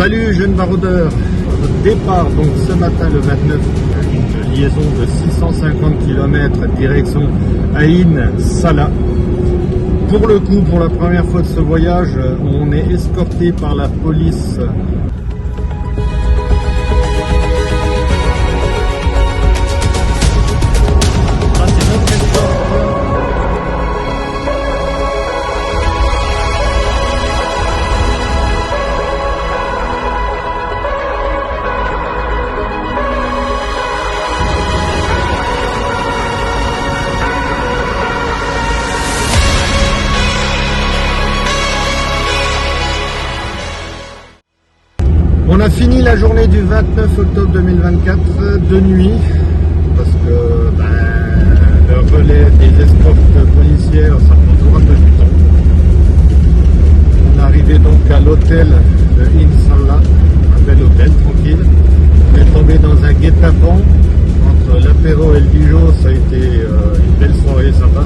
Salut jeunes maraudeurs, départ donc ce matin le 29, une liaison de 650 km direction Aïn Salah. Pour le coup, pour la première fois de ce voyage, on est escorté par la police. On a fini la journée du 29 octobre 2024 de nuit parce que le relais des escortes policières ça prend toujours un peu du temps. On est arrivé donc à l'hôtel de Aïn Salah, un bel hôtel tranquille. On est tombé dans un guet-apens entre l'apéro et le bijou, ça a été une belle soirée sympa.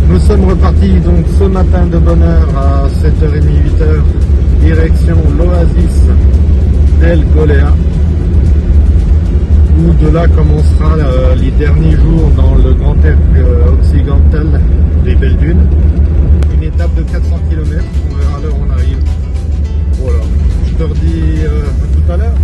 Nous sommes repartis donc ce matin de bonne heure à 7h30, 8h, direction l'oasis d'El Golea, où de là commencera les derniers jours dans le grand air occidental des Belles Dunes. Une étape de 400 km, on verra à l'heure où on arrive. Voilà, je te redis à tout à l'heure.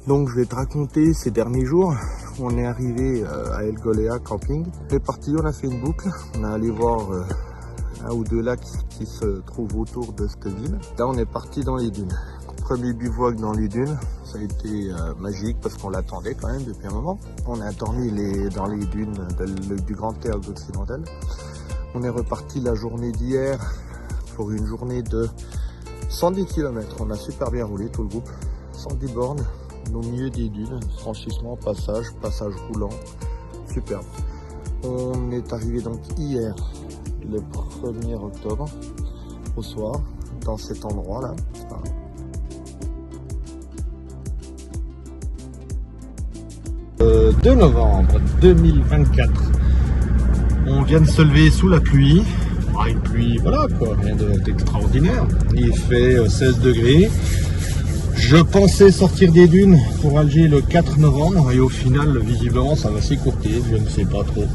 Donc je vais te raconter ces derniers jours. On est arrivé à El Golea camping. On est parti, on a fait une boucle. On est allé voir un ou deux lacs qui se trouvent autour de cette ville. Là on est parti dans les dunes. Premier bivouac dans les dunes. Ça a été magique parce qu'on l'attendait quand même depuis un moment. On a dormi dans les dunes du Grand Théâtre occidental. On est reparti la journée d'hier pour une journée de 110 km. On a super bien roulé tout le groupe. 110 bornes. Au milieu des dunes, franchissement, passage roulant, superbe. On est arrivé donc hier, le 1er octobre, au soir, dans cet endroit-là. Le 2 novembre 2024, on vient de se lever sous la pluie. Une pluie, voilà quoi, rien d'extraordinaire. Il fait 16 degrés. Je pensais sortir des dunes pour Alger le 4 novembre et au final, visiblement, ça va s'écourter, je ne sais pas trop.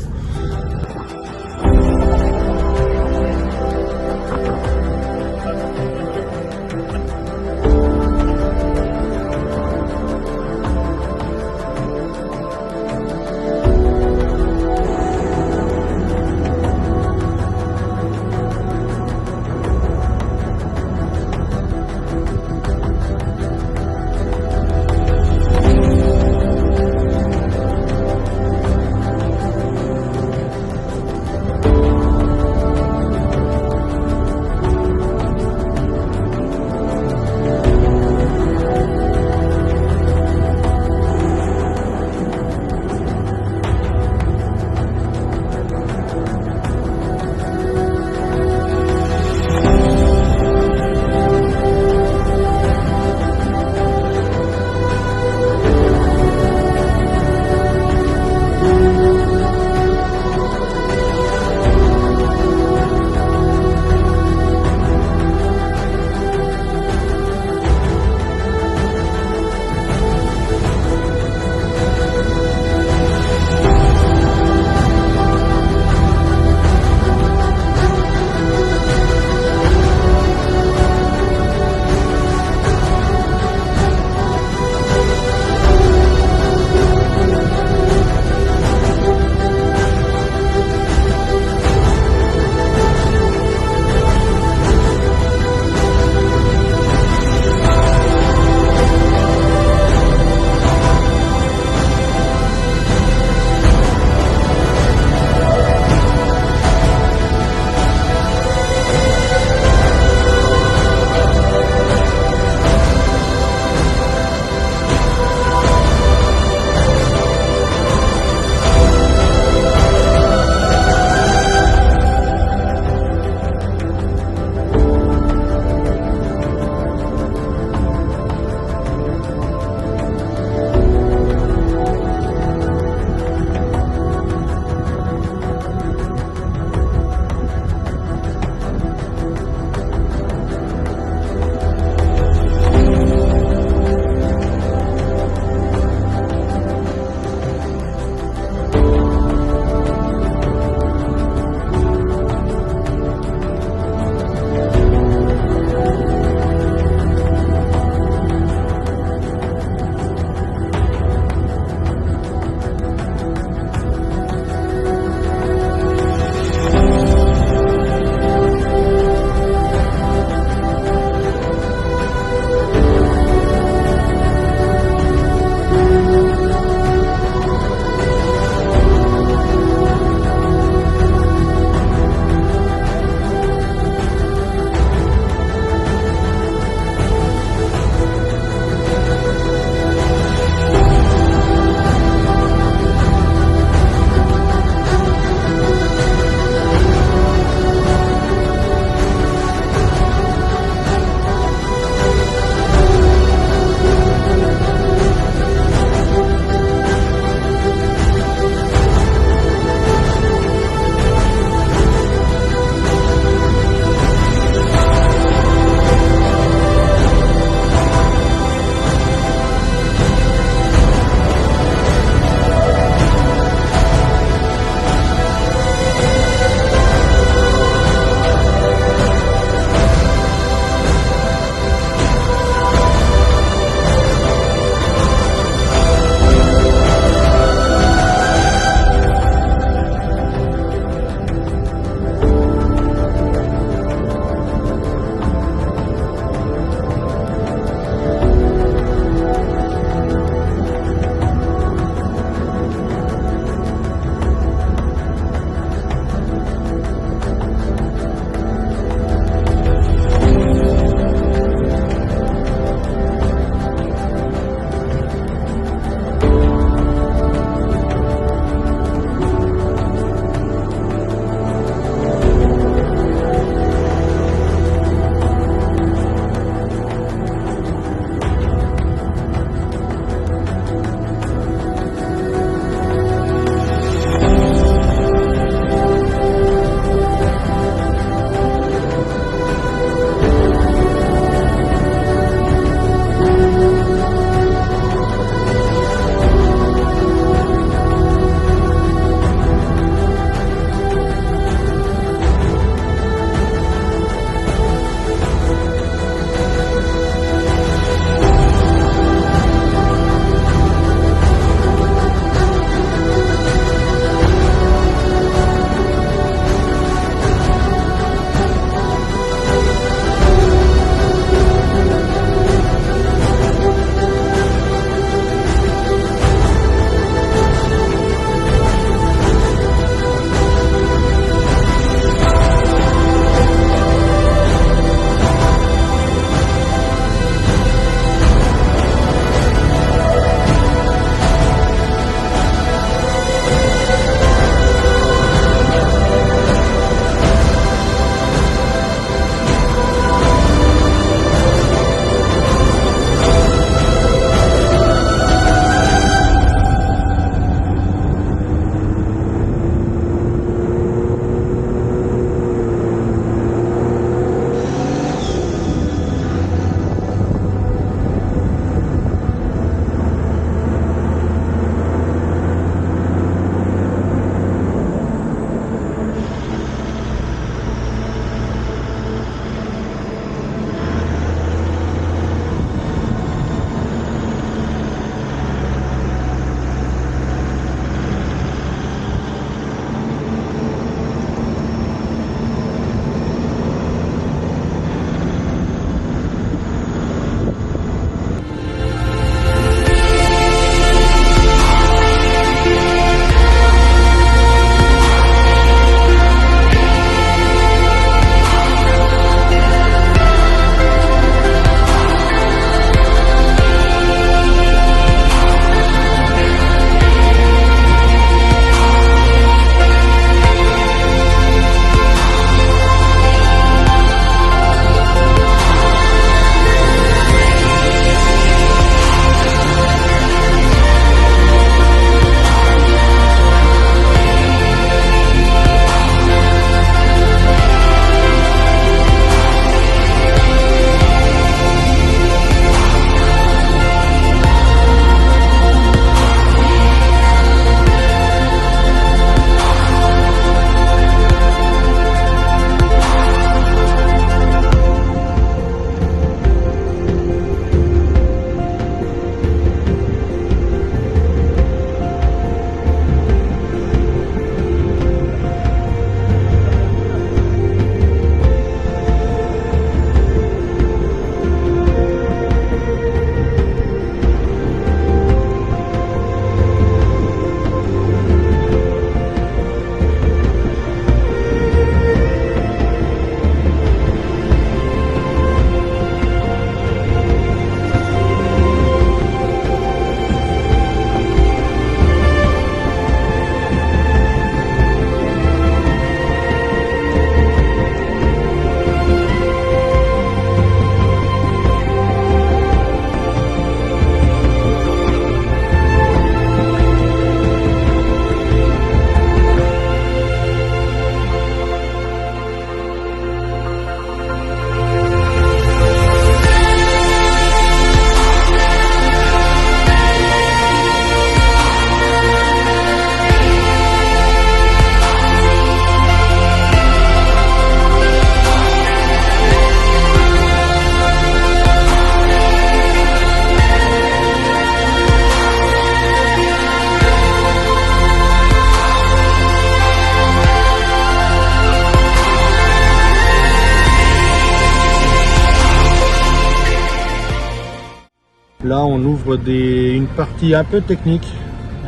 Là on ouvre une partie un peu technique,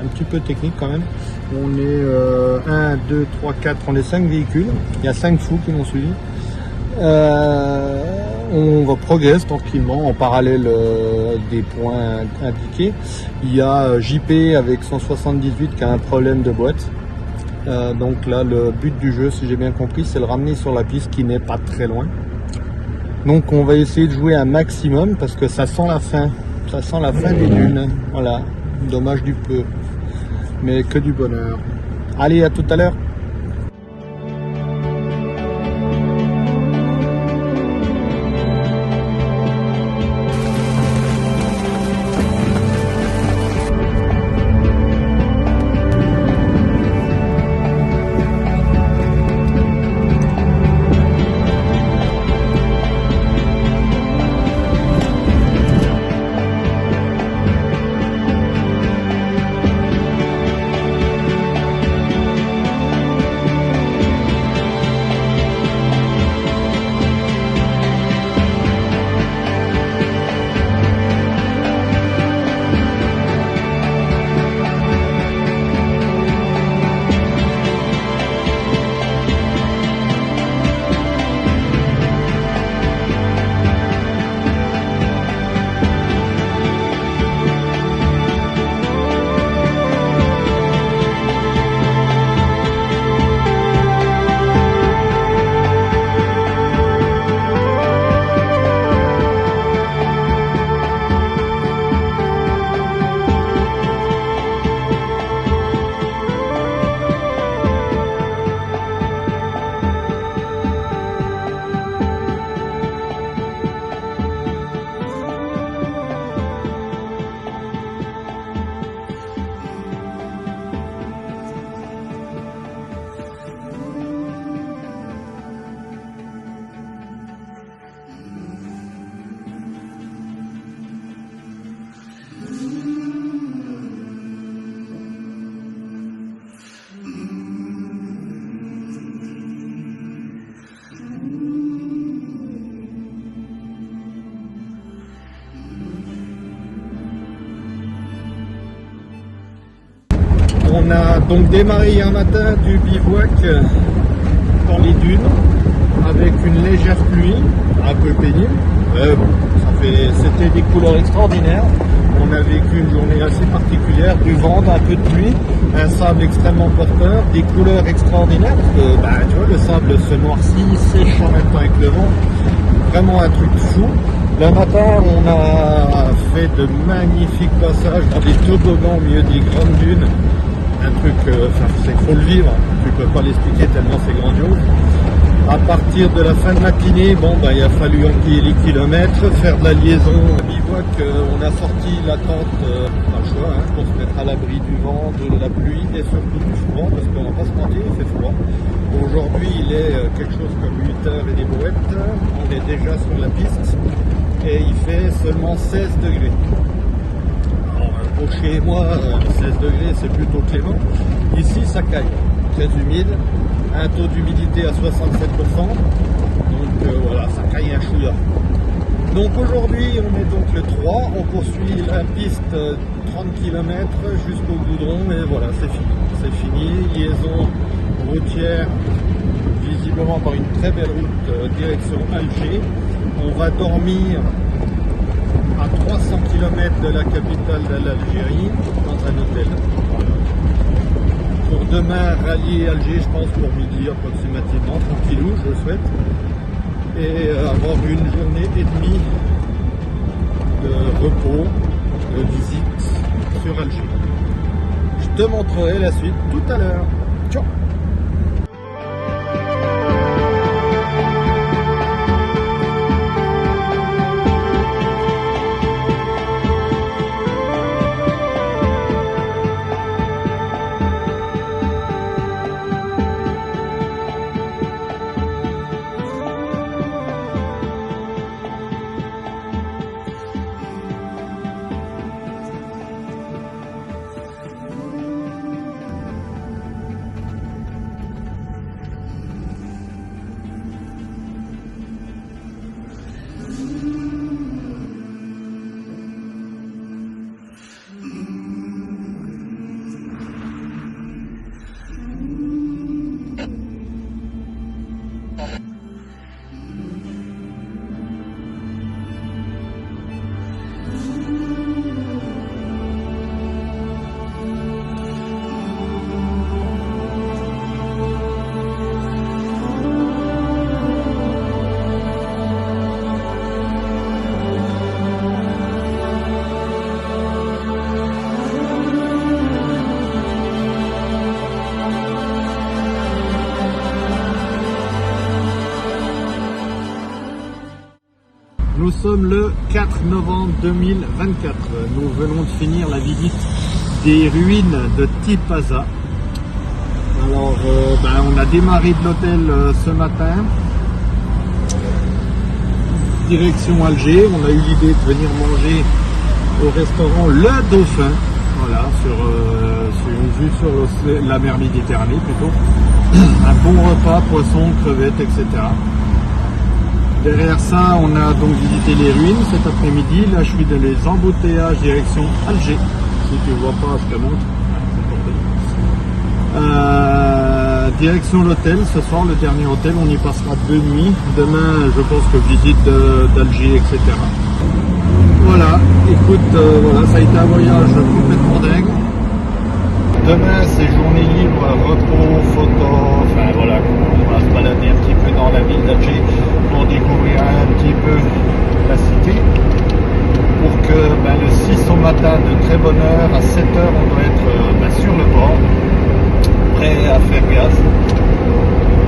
un petit peu technique quand même. On est 1, 2, 3, 4, on est 5 véhicules, il y a 5 fous qui m'ont suivi. On va progresser tranquillement en parallèle des points indiqués. Il y a JP avec 178 qui a un problème de boîte. Donc là le but du jeu, si j'ai bien compris, c'est le ramener sur la piste qui n'est pas très loin. Donc on va essayer de jouer un maximum parce que ça sent la fin. Ça sent la fin des dunes. Voilà, dommage du peu. Mais que du bonheur. Allez, à tout à l'heure. On a donc démarré hier matin du bivouac dans les dunes avec une légère pluie, un peu pénible. C'était des couleurs extraordinaires. On a vécu une journée assez particulière, du vent, un peu de pluie, un sable extrêmement porteur, des couleurs extraordinaires parce que tu vois, le sable se noircit, sèche en même temps avec le vent. Vraiment un truc fou. Le matin, on a fait de magnifiques passages dans des toboggans au milieu des grandes dunes. Un truc, c'est qu'il faut le vivre, tu peux pas l'expliquer tellement c'est grandiose. À partir de la fin de matinée, il a fallu enquiller les kilomètres, faire de la liaison bivouac. On a sorti la tente, pas le choix, pour se mettre à l'abri du vent, de la pluie et surtout du froid, parce qu'on va pas se mentir, il fait froid. Aujourd'hui, il est quelque chose comme 8h et des brouettes, on est déjà sur la piste et il fait seulement 16 degrés. Chez moi, 16 degrés, c'est plutôt clément. Ici, ça caille, très humide, un taux d'humidité à 67%. Donc voilà, ça caille un chouïa. Donc aujourd'hui, on est donc le 3, on poursuit la piste 30 km jusqu'au goudron et voilà, c'est fini. C'est fini, liaison routière, visiblement par une très belle route direction Alger. On va dormir à 300 km de la capitale de l'Algérie, dans un hôtel. Pour demain, rallier Alger, je pense pour midi approximativement, tranquillou, je le souhaite. Et avoir une journée et demie de repos, de visite sur Alger. Je te montrerai la suite tout à l'heure. Ciao! sommes le 4 novembre 2024. Nous venons de finir la visite des ruines de Tipaza. Alors, on a démarré de l'hôtel ce matin. Direction Alger. On a eu l'idée de venir manger au restaurant Le Dauphin. Voilà, sur une vue sur la mer Méditerranée plutôt. Un bon repas, poisson, crevettes, etc. Derrière ça, on a donc visité les ruines cet après-midi. Là, je suis dans les embouteillages direction Alger. Si tu ne vois pas, je te montre. Direction l'hôtel, ce soir, le dernier hôtel, on y passera 2 nuits. Demain, je pense que visite d'Alger, etc. Voilà, écoute, voilà, ça a été un voyage complètement dingue. Demain, c'est journée libre, repos, photo, enfin voilà, on va se balader un petit peu dans la ville d'Alger pour découvrir un petit peu la cité. Pour que le 6 au matin, de très bonne heure, à 7 heures, on doit être sur le bord, prêt à faire gaz.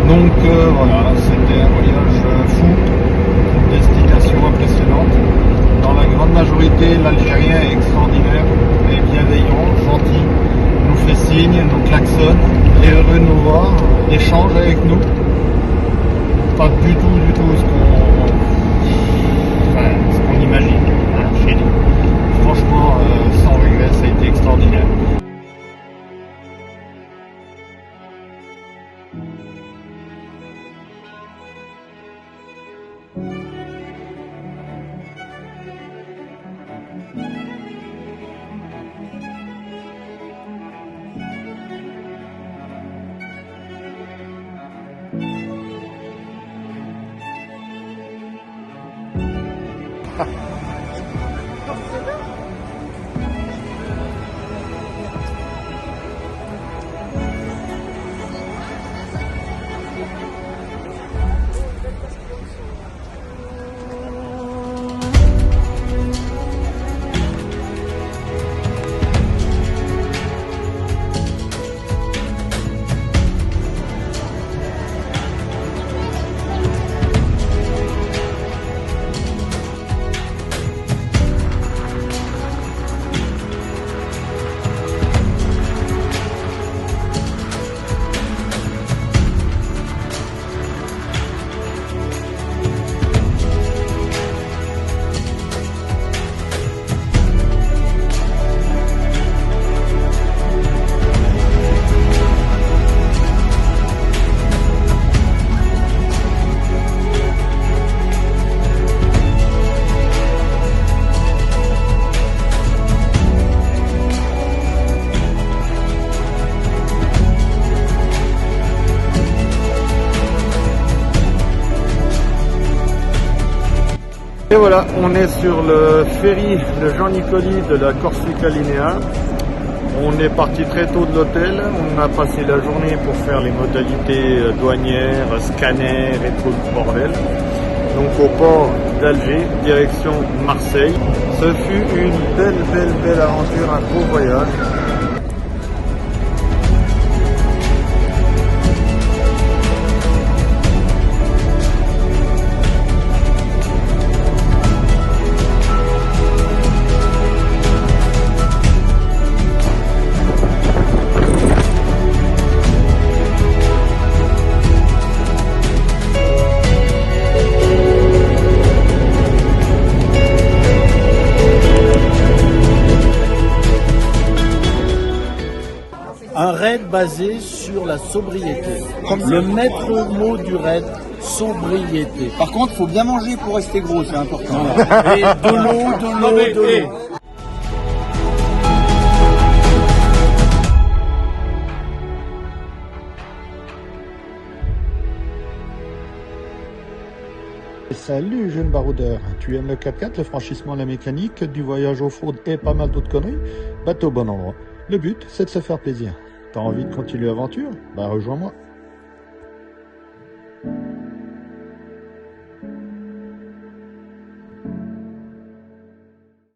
Donc voilà, c'était un voyage fou, une destination impressionnante. Dans la grande majorité, l'Algérien est extraordinaire, est bienveillant, gentil, nous fait signe, nous klaxonne, est heureux de nous voir, échange avec nous. Pas du tout ce qu'on imagine chez nous. Franchement, sans regret, ça a été extraordinaire. Et voilà, on est sur le ferry de Jean-Nicoli de la Corsica Linea. On est parti très tôt de l'hôtel, on a passé la journée pour faire les modalités douanières, scanner et tout le bordel. Donc au port d'Alger, direction Marseille. Ce fut une belle aventure, un beau voyage. Un raid basé sur la sobriété. Le maître mot du raid, sobriété. Par contre, faut bien manger pour rester gros, c'est important. Et de l'eau. Salut jeune baroudeur, tu aimes le 4x4, le franchissement, la mécanique, du voyage off-road et pas mal d'autres conneries? Bah t'es au bon endroit. Le but, c'est de se faire plaisir. T'as envie de continuer l'aventure? Bah rejoins-moi.